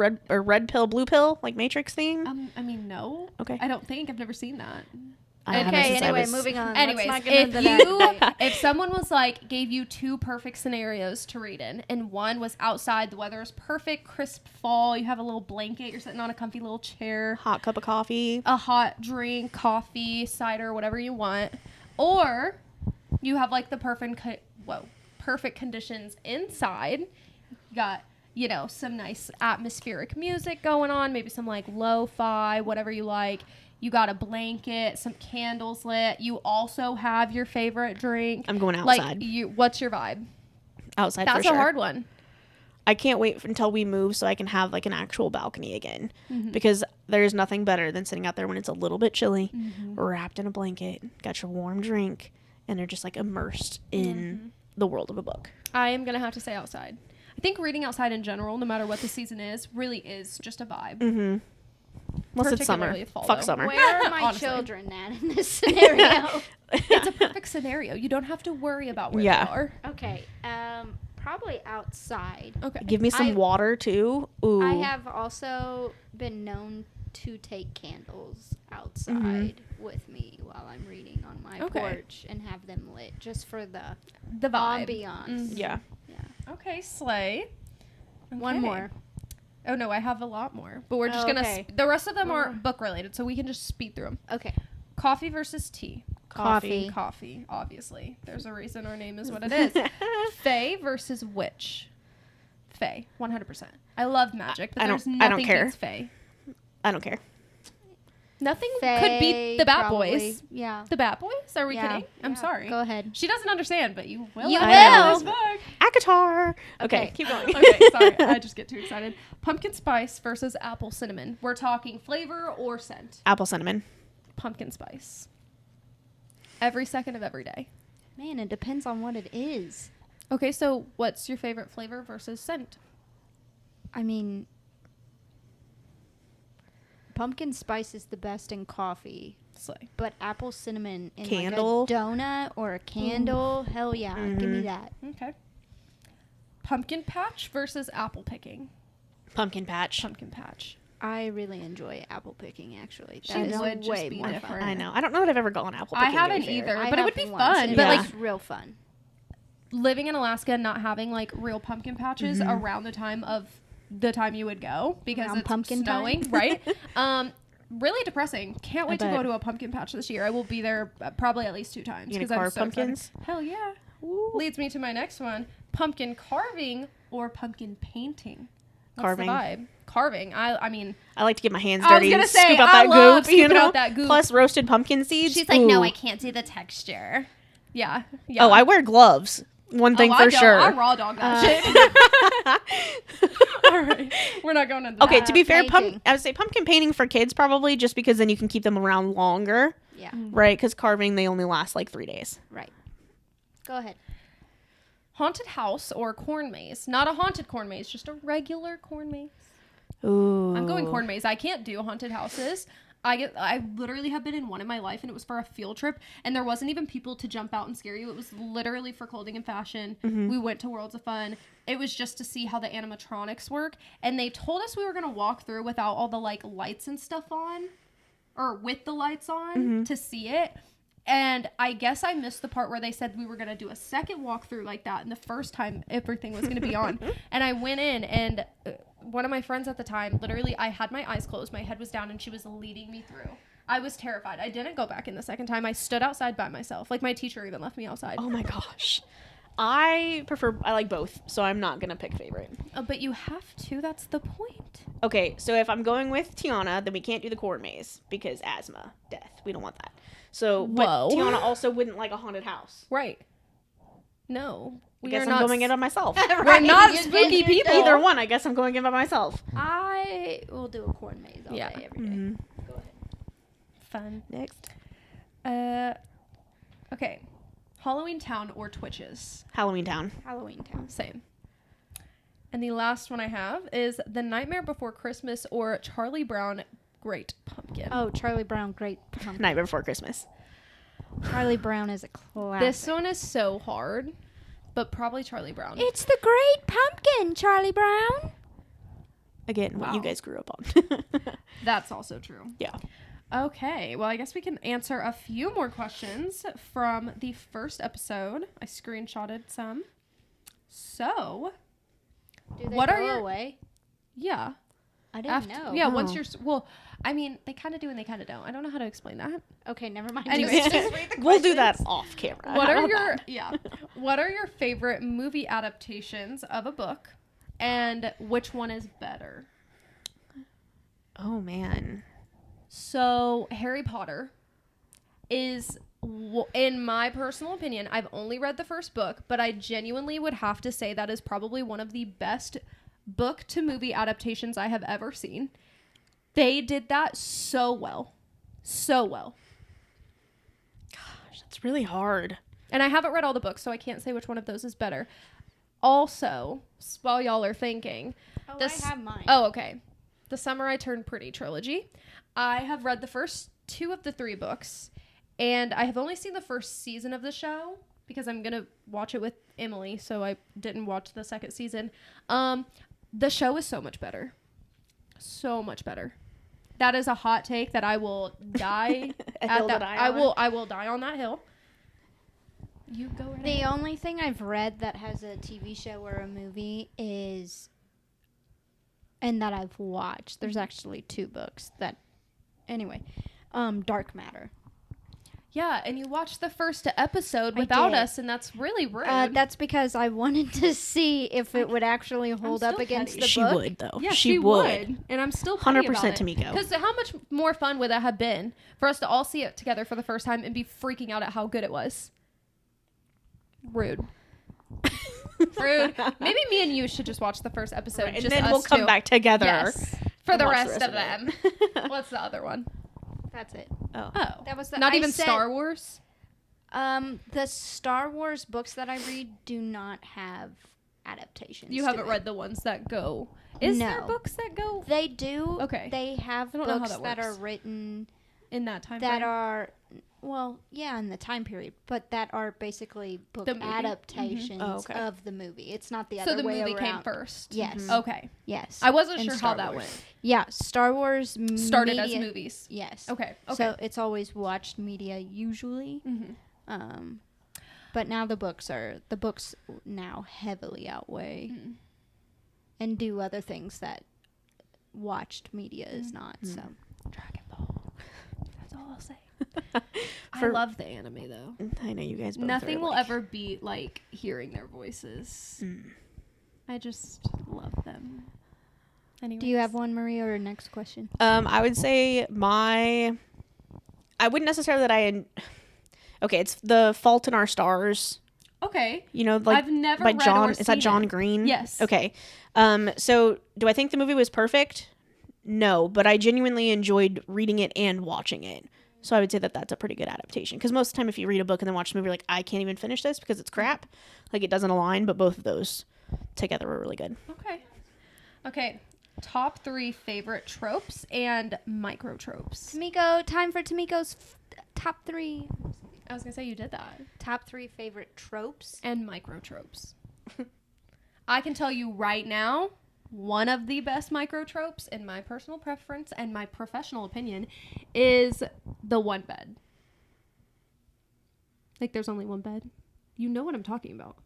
blue pill, like Matrix theme. I mean, no. Okay. I don't think I've never seen that. I haven't Okay, since I anyway, was- moving on. Anyways, Let's not get if into that. if someone was like gave you 2 perfect scenarios to read in, and one was outside, the weather is perfect, crisp fall, you have a little blanket, you're sitting on a comfy little chair, Hot cup of coffee. a hot drink, coffee, cider, whatever you want, or you have like the perfect conditions inside. You got, some nice atmospheric music going on, maybe some like lo-fi, whatever you like. You got a blanket, some candles lit. You also have your favorite drink. I'm going outside. What's your vibe? Outside That's for sure. a hard one. I can't wait until we move so I can have like an actual balcony again. Because there's nothing better than sitting out there when it's a little bit chilly, wrapped in a blanket, got your warm drink, and they're just like immersed in the world of a book. I am going to have to say outside. I think reading outside in general, no matter what the season is, really is just a vibe. Unless it's summer. Particularly fall, Fuck though. summer. Where are my Honestly. children at in this scenario? It's a perfect scenario. You don't have to worry about where Yeah. they are. Okay, probably outside. Okay. Give me some water too. Ooh. I have also been known to take candles outside with me while I'm reading on my porch and have them lit just for the vibe. ambiance. Yeah. Okay, slay. One Okay. more. Oh no, I have a lot more, but we're just Okay. the rest of them are book related, so we can just speed through them. Okay. Coffee versus tea. Coffee. Coffee, obviously. There's a reason our name is what it is. Fae versus witch. Fae, 100%. I love magic, but I there's don't nothing care. beats Fae. I don't care. Nothing Fae, could beat the Bat probably. Boys. Yeah. The Bat Boys? Are we Yeah. kidding? I'm Yeah. sorry. Go ahead. She doesn't understand, but you will. You after will. this book. Akatar. Okay, Okay. keep going. Okay, sorry. I just get too excited. Pumpkin spice versus apple cinnamon. We're talking flavor or scent. Apple cinnamon. Pumpkin spice. Every second of every day. Man, it depends on what it is. Okay, so what's your favorite flavor versus scent? I mean, pumpkin spice is the best in coffee, Slay. but apple cinnamon in Candle? like a donut or a candle, hell yeah, give me that. Okay. Pumpkin patch versus apple picking. Pumpkin patch. Pumpkin patch. I really enjoy apple picking, actually. She That is would just way be more different. fun. I know. I don't know that I've ever gone apple I picking. haven't to be fair. either. I But it have would be once, fun. and But, it like, was real fun. living in Alaska and not having like real pumpkin patches around the time you would go because Around it's pumpkin time? snowing, right? Really depressing. Can't wait to bet. go to a pumpkin patch this year. I will be there probably at least 2 times You gonna I'm carve so pumpkins? excited. Hell yeah. Leads me to my next one: pumpkin carving or pumpkin painting. What's Carving. the vibe? Carving. I mean, I like to get my hands I was dirty. gonna and say, scoop out I that love goop, you scooping know. out that goop. Plus roasted pumpkin seeds. she's like, no, Ooh. I can't see the texture. Yeah. Yeah. Oh, I wear gloves. One thing I for don't. sure. I raw dog that shit. All right, we're not going into Okay, that. to be fair, painting. I would say pumpkin painting for kids probably, just because then you can keep them around longer, Yeah, right? Because carving, they only last like 3 days. right. Go ahead. Haunted house or corn maze. Not a haunted corn maze, just a regular corn maze. Ooh. I'm going corn maze. I can't do haunted houses. I literally have been in one in my life, and it was for a field trip, and there wasn't even people to jump out and scare you. It was literally for clothing and fashion. We went to Worlds of Fun. It was just to see how the animatronics work, and they told us we were going to walk through without all the like lights and stuff on, or with the lights on to see it. And I guess I missed the part where they said we were going to do a second walkthrough like that, and the first time everything was going to be on. And I went in, and one of my friends at the time, literally, I had my eyes closed, my head was down, and she was leading me through. I was terrified. I didn't go back in the second time. I stood outside by myself. Like, my teacher even left me outside. Oh my gosh. I like both, so I'm not gonna pick favorite. But you have to. That's the point. Okay, so if I'm going with Tiana, then we can't do the court maze because asthma, death. We don't want that. So, but Whoa. Tiana also wouldn't like a haunted house. Right. No. I guess I'm going in by myself. We're not spooky people. Either one. I guess I'm going in by myself. I will do a corn maze all day every day. Mm-hmm. Go ahead. Fun. Next. Okay. Halloween Town or Twitches? Halloween Town. Halloween Town. Same. And the last one I have is The Nightmare Before Christmas or Charlie Brown Great Pumpkin. Oh, Charlie Brown, Great Pumpkin. Night Before Christmas. Charlie Brown is a classic. This one is so hard, but probably Charlie Brown. It's the Great Pumpkin, Charlie Brown. Again, what Wow. you guys grew up on. That's also true. Yeah. Okay, well, I guess we can answer a few more questions from the first episode. I screenshotted some. So, Do they What go are your- away? yeah. I didn't know. Yeah, once Oh. you're... Well, I mean, they kind of do and they kind of don't. I don't know how to explain that. Okay, never mind. Anyways, Just read the We'll do that questions. off camera. What How are about your... that? Yeah. What are your favorite movie adaptations of a book? And which one is better? Oh, man. So, Harry Potter is, in my personal opinion, I've only read the first book, but I genuinely would have to say that is probably one of the best book to movie adaptations I have ever seen. They did that so well. So well. Gosh, that's really hard. And I haven't read all the books, so I can't say which one of those is better. Also, while y'all are thinking... Oh, this- I have mine. Oh, okay. The Summer I Turned Pretty trilogy. I have read the first 2 of the 3 books, and I have only seen the first season of the show because I'm going to watch it with Emily, so I didn't watch the second season. The show is so much better. So much better. That is a hot take that I will die A at hill to that. die I on. will die on that hill. You go right The ahead. only thing I've read that has a TV show or a movie is, and that I've watched, there's actually 2 books that, anyway, Dark Matter. Yeah, and you watched the first episode without did. us, and that's really rude. That's because I wanted to see if it would actually hold up still against petty. the She book. would, though. Yeah, she would. and I'm still 100% Tamiko. Tamiko. Because how much more fun would that have been for us to all see it together for the first time and be freaking out at how good it was? Rude. Rude. Maybe me and you should just watch the first episode. Right, and just then us we'll come two. back together. Yes, for and the watch rest, of it. them. What's the other one? That's it. Oh. Oh, That was the, not I even said- Star Wars. The Star Wars books that I read do not have adaptations. You to haven't it. read the ones that go. Is there No. books that go They do. Okay. They have I don't know how books that that are works. written in that time? that frame? are, well, yeah, in the time period, but that are basically book The movie? adaptations Oh, okay. of the movie. It's not the So other the way movie came around. first. Yes. Okay. Yes. I wasn't And sure Star how that Wars. went. Yeah, Star Wars Started media, as movies. Yes. Okay. Okay. So it's always watched media usually. Mhm. But now the books now heavily outweigh and do other things that watched media is not. So Dragon Ball. That's all I'll say. I For- love the anime though. I know you guys both Nothing are, will like- ever beat like hearing their voices. I just love them. Anyways. do you have one, Maria, or next question? I would say I wouldn't necessarily okay, it's The Fault in Our Stars. Okay. You know, like I've never by read John. or Is that seen John it. Green? Yes. Okay. So do I think the movie was perfect? No, but I genuinely enjoyed reading it and watching it. So I would say that that's a pretty good adaptation. Because most of the time, if you read a book and then watch the movie, you're like, I can't even finish this because it's crap. Like it doesn't align. But both of those together were really good. Okay. Okay. Top 3 favorite tropes and micro tropes. Tamiko, time for Tamiko's top 3. I was gonna say you did that. Top 3 favorite tropes. And micro tropes. I can tell you right now, one of the best micro tropes, in my personal preference and my professional opinion, is the one bed. Like there's only one bed. You know what I'm talking about.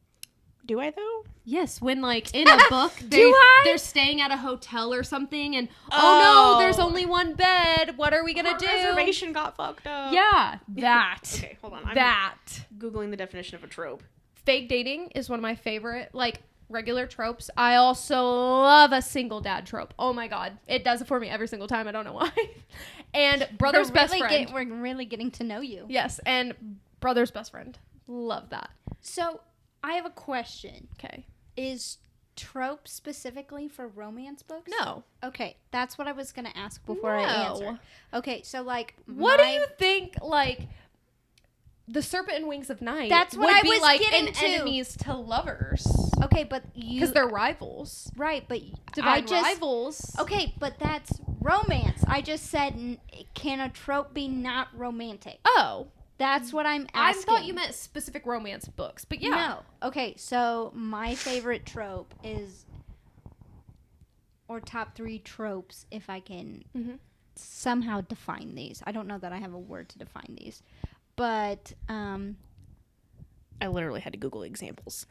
Do I though? Yes, when like in a book they're staying at a hotel or something, and oh no, there's only one bed. What are we gonna do? Reservation got fucked up. Yeah, that. Okay, hold on. I'm Googling the definition of a trope. Fake dating is one of my favorite, like, regular tropes. I also love a single dad trope. Oh my god, it does it for me every single time. I don't know why. And brother's best friend. We're really getting to know you. Yes, and brother's best friend. Love that. So I have a question. Okay. Is trope specifically for romance books? No. Okay, that's what I was gonna ask before I answer. Okay, so like, what do you think? Like, the Serpent and Wings of Night. That's what I was like getting an to. enemies to lovers. Okay, but because they're rivals. Right, but rivals. Okay, but that's romance. I just said, can a trope be not romantic? Oh. That's what I'm asking. I thought you meant specific romance books, but yeah. No. Okay, so my favorite trope is, or top 3 tropes, if I can somehow define these. I don't know that I have a word to define these, but I literally had to Google examples.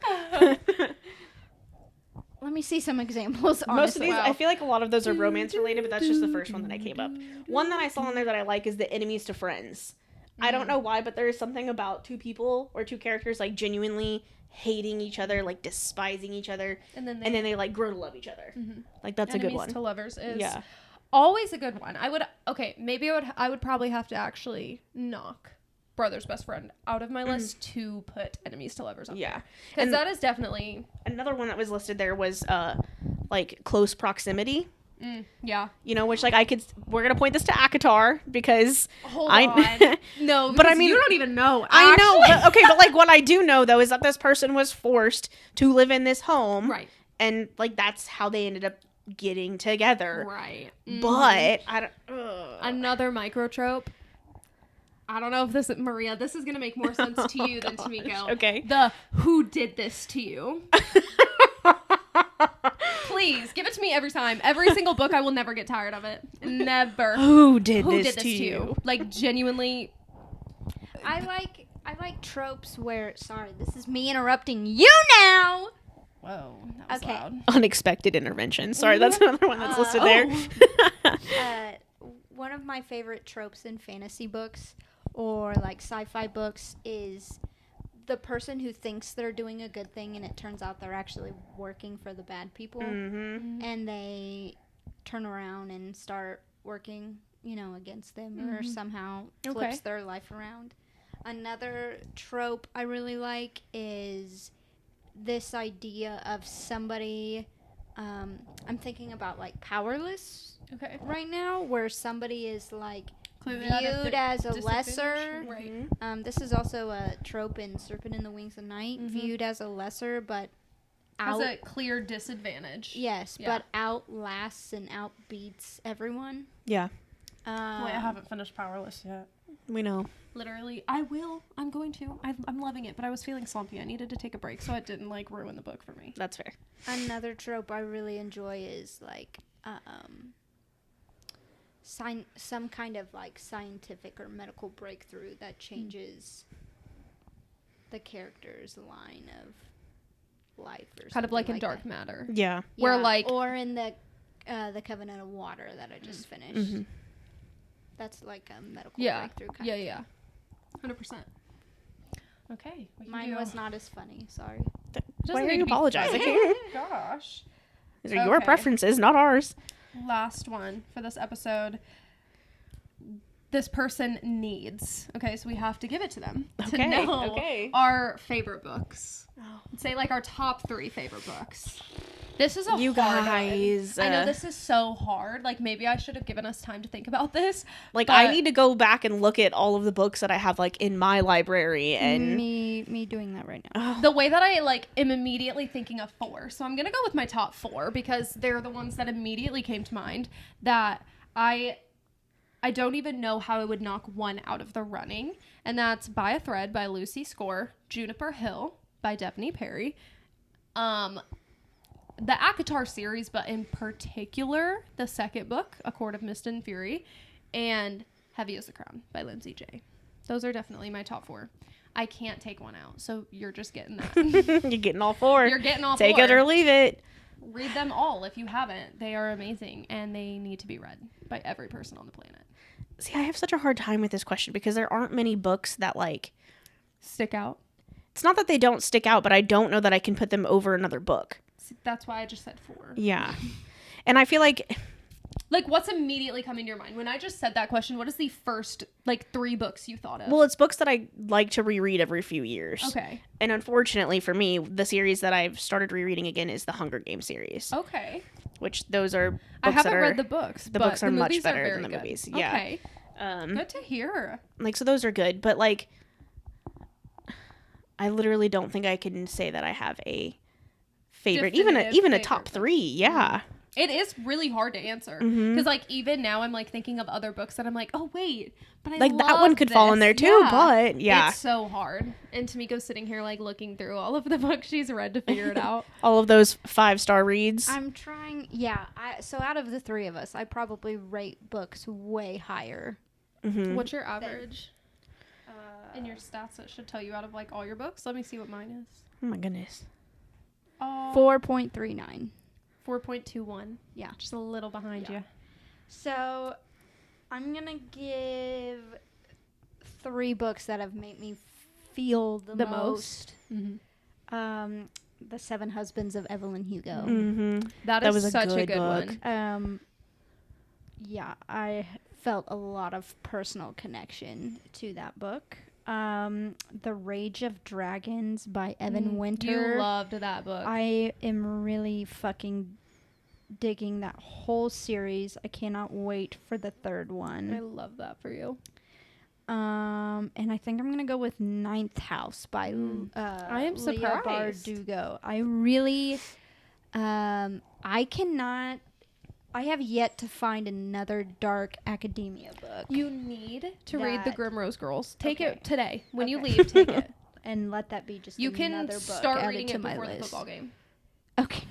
Let me see some examples. Honestly. Most of these, I feel like a lot of those are romance related, but that's just the first one that I came up. One that I saw on there that I like is the enemies to friends. I don't know why, but there is something about 2 people or 2 characters like genuinely hating each other, like despising each other, and then they like grow to love each other. Like that's a good one. Enemies to lovers is always a good one. I would probably have to actually knock brother's best friend out of my list to put enemies to lovers up there. Because that is definitely another one that was listed there was like close proximity. Yeah. You know, which like we're going to point this to ACOTAR because Hold on. No, but I mean, you don't even know. I know. But, okay. But like what I do know though is that this person was forced to live in this home. Right. And like, that's how they ended up getting together. Right. But I don't, another microtrope. I don't know if this is Maria. This is going to make more sense to you than Tamiko. Okay. The who did this to you? Please give it to me every time. Every single book, I will never get tired of it. Never. Who did this to you? Like, genuinely. I like tropes where. Sorry, this is me interrupting you now. Whoa, that was loud. Unexpected intervention. Sorry, that's another one that's listed there. One of my favorite tropes in fantasy books or like sci-fi books is the person who thinks they're doing a good thing and it turns out they're actually working for the bad people, and they turn around and start working, against them or somehow flips their life around. Another trope I really like is this idea of somebody, I'm thinking about like Powerless right now, where somebody is like viewed as a lesser. Right. This is also a trope in Serpent and the Wings of Night, viewed as a lesser, but has a clear disadvantage. Yes, but outlasts and outbeats everyone. Yeah. Wait, I haven't finished Powerless yet. We know. Literally, I will. I'm going to. I'm loving it, but I was feeling slumpy. I needed to take a break, so it didn't like ruin the book for me. That's fair. Another trope I really enjoy is like some kind of like scientific or medical breakthrough that changes the character's line of life, or kind of like in like Dark that. Matter. Yeah. Where like, or in the Covenant of Water that I just finished. That's like a medical breakthrough kind of thing. 100%. Okay. Mine was not as funny. Sorry. Why are you apologizing? Gosh. These are your preferences, not ours. Last one for this episode. This person needs. Okay, so we have to give it to them to know our favorite books. Say like our top 3 favorite books. This is you hard guys. one. I know this is so hard. Like, maybe I should have given us time to think about this. Like, I need to go back and look at all of the books that I have like in my library, and me doing that right now. The way that I like am immediately thinking of 4. So I'm gonna go with my top 4 because they're the ones that immediately came to mind. That I don't even know how I would knock one out of the running, and that's By a Thread by Lucy Score, Juniper Hill by Tiffanie Perry, the ACOTAR series, but in particular, the second book, A Court of Mist and Fury, and Heavy as the Crown by Lindsay J. Those are definitely my top 4. I can't take one out. So you're just getting that. You're getting all 4. You're getting all Take 4. it or leave it. Read them all if you haven't. They are amazing, and they need to be read by every person on the planet. See, I have such a hard time with this question because there aren't many books that, like... Stick out? It's not that they don't stick out, but I don't know that I can put them over another book. See, that's why I just said 4. Yeah. And I feel like... Like, what's immediately coming to your mind? When I just said that question, what is the first, 3 books you thought of? Well, it's books that I like to reread every few years. Okay. And unfortunately for me, the series that I've started rereading again is the Hunger Games series. Okay. Which those are books I haven't read the books. The books are much better very than the good. movies. Yeah. Okay. Good to hear. Like, so those are good. But, like, I literally don't think I can say that I have a favorite. Definitive Even a favorite top 3. Yeah. It is really hard to answer because, like, even now I'm like thinking of other books that I'm like, oh wait, but I like love that one could fall in there this. too. But yeah, it's so hard. And Tamiko's sitting here like looking through all of the books she's read to figure it out. all of those 5-star reads. I'm trying. Yeah. So out of the 3 of us, I probably rate books way higher. Mm-hmm. What's your average? In your stats that should tell you out of like all your books. Let me see what mine is. Oh my goodness. 4.39. 4.21. Yeah. Just a little behind you. So I'm going to give 3 books that have made me feel the most. Mm-hmm. The 7 Husbands of Evelyn Hugo. Mm-hmm. That was such a good book. one. Yeah, I felt a lot of personal connection to that book. The Rage of Dragons by Evan Winter. You loved that book. I am really fucking digging that whole series. I cannot wait for the 3rd one. I love that for you. And I think I'm gonna go with Ninth House by I am Leah surprised. Bardugo. I really, I have yet to find another dark academia book. You need to read The That- Grimrose Girls. Take Okay. it today. When you Okay. leave, take it. And let that be just You another can book start added reading to it my before the list. football game. Okay,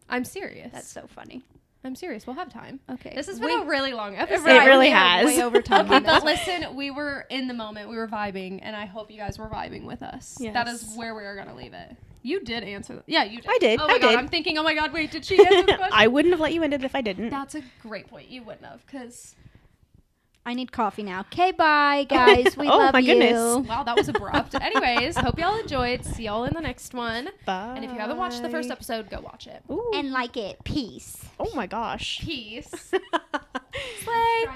I'm serious. that's so funny. I'm serious. We'll have time. Okay, This has been a really long episode. It really we are has. way over time. Okay, on but this one. listen, we were in the moment. We were vibing, and I hope you guys were vibing with us. That is Yes. where we are going to leave it. You did answer. Yeah, you did. I did. Oh my I God, did. I'm thinking, oh my God, wait, did she answer the question? I wouldn't have let you end it if I didn't. That's a great point. You wouldn't have, because... I need coffee now. Okay, bye, guys. We Oh, love my you. goodness. Wow, that was abrupt. Anyways, hope y'all enjoyed. See y'all in the next one. Bye. And if you haven't watched the first episode, go watch it. Ooh. And like it. Peace. Oh my gosh. Peace. Slay.